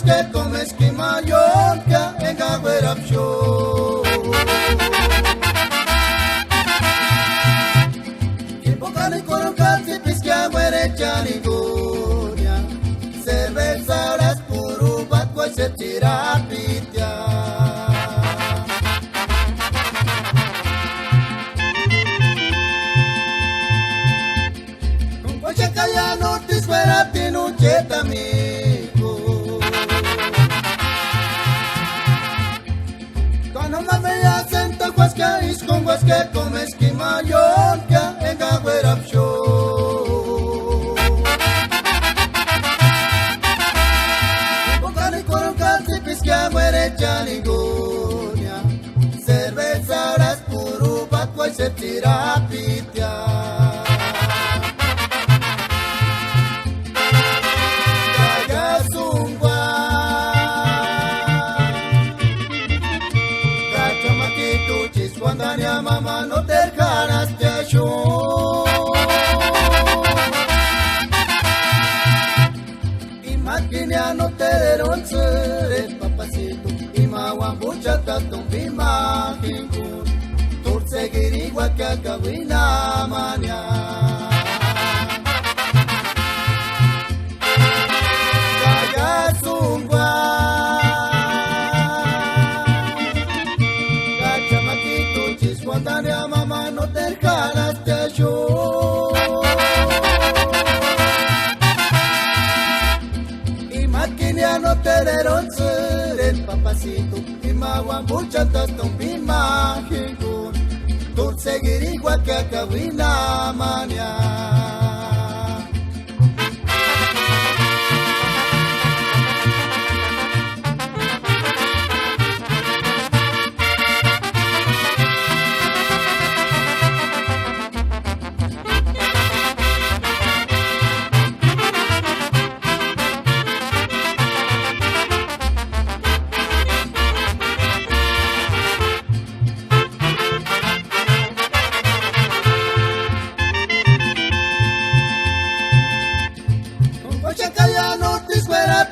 que comes que Mallorca en Agüerapsho. Kimpocani Corocati Pisca Huerechani Gonia. Cerveza las puro batco se tira pitia. Kaya notis fuera tinucheta amigo. Cuando me veas en Tahuasca is con Huasca comes que Mallorca en Agüerapsho. Bocani Corocati Pisca Huerechani Gonia. Cerveza las puro batco y se tira pitia. Cuandania mamá no te dejarás de ayuno. Y máquina no te dieron ser papacito. Y maguambucha tatón bimajingun. Tur seguir igual que acabina mañana. Cuandania mamá no te dejarás de ayuno. Y máquina no te dieron ser el papacito. Y maguambucha tatón bimajingun. Tur seguir igual que acabina mañana.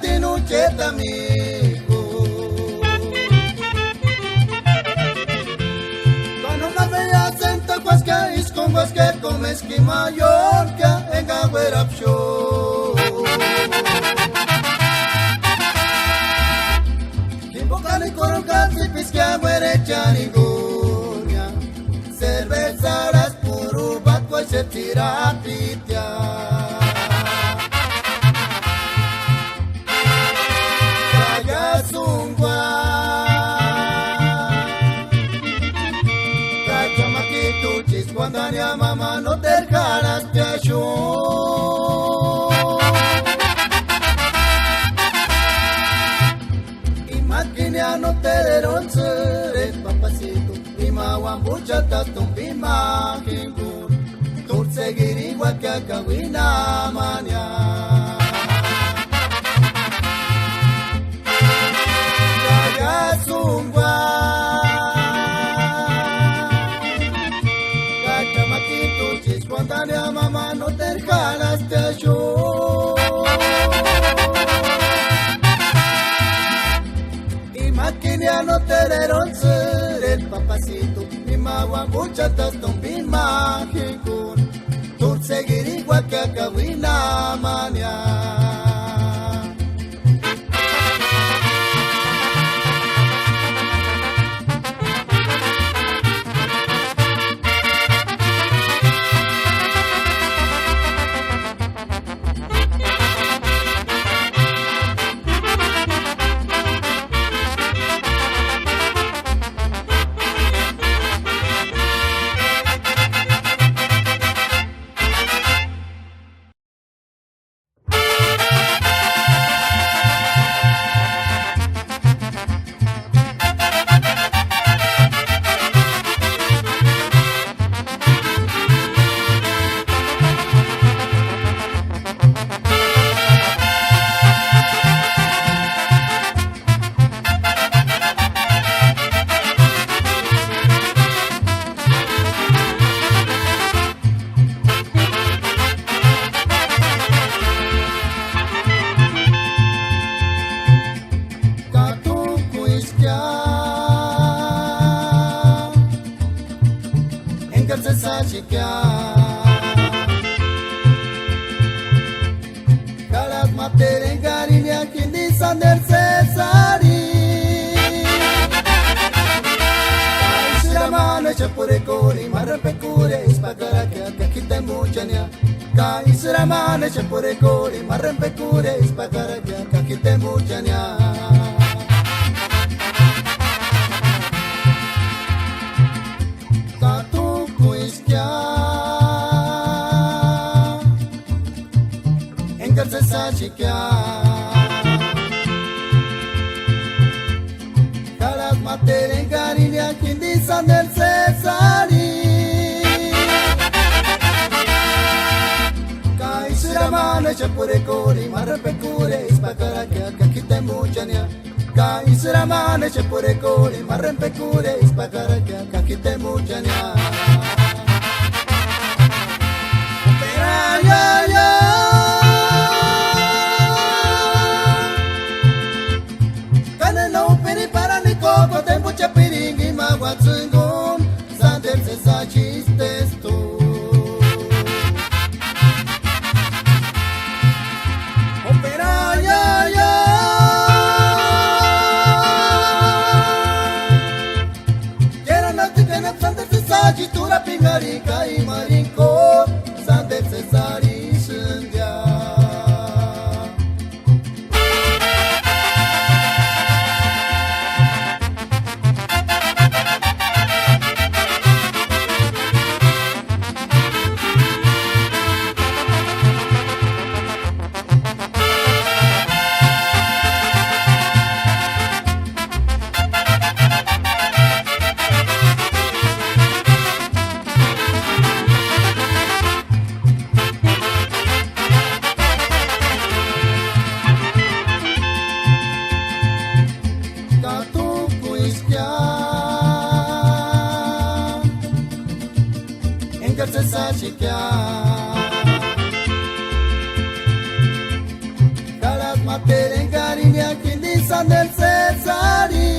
Tinucheta amigo. Cuando me veas en Tahuasca is con Huasca comes que Mallorca en Agüerapsho. Kimpocani Corocati Pisca Huerechani Gonia. Cerveza las puro batco y se tira pitia. Cuandania mamá no te dejarás de ayuno. Y máquina no te dieron ser el papacito. Y maguambucha tatón bimajingun. Tur seguir igual que acabina mañana. Cuandania mamá no te dejarás de ayuno. Y máquina no te dieron ser el papacito. Y maguambucha tatón bimajingun. Tur seguir igual que acabina mañana. engarse sachikia Kalat materen garinia kindi sander sesari Siramane chapure kori marpe kure ispagara kya kite muchania Kai siramane chapure kori marpe kure ispagara kya kite muchania Engarse sachikia Kalat materen garinia kindi sander sesari Kai siramane chapure kori marpe kure ispagara kya kite muchania Kai siramane chapure kori marpe kure ispagara kya kite muchania Mucha piringi maguatzungun Sander se sachistes tú Opera ya Quiero no te tener Sander se sachitura pingarica y marinco Sander se sarishindia Engarse sachikia Kalat materen garinia kindi sander sesari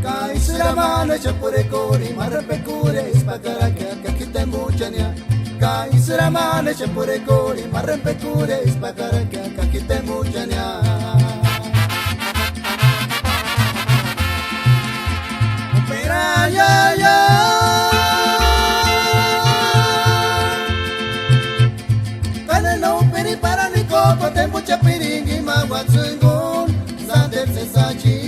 Kai siramane chapure kori marpe kure ispagara kya kite muchania Kai siramane chapure kori marpe kure ispagara kya kite muchania Para ni coco, te mucha piringi, maguatzungun, sander se sachi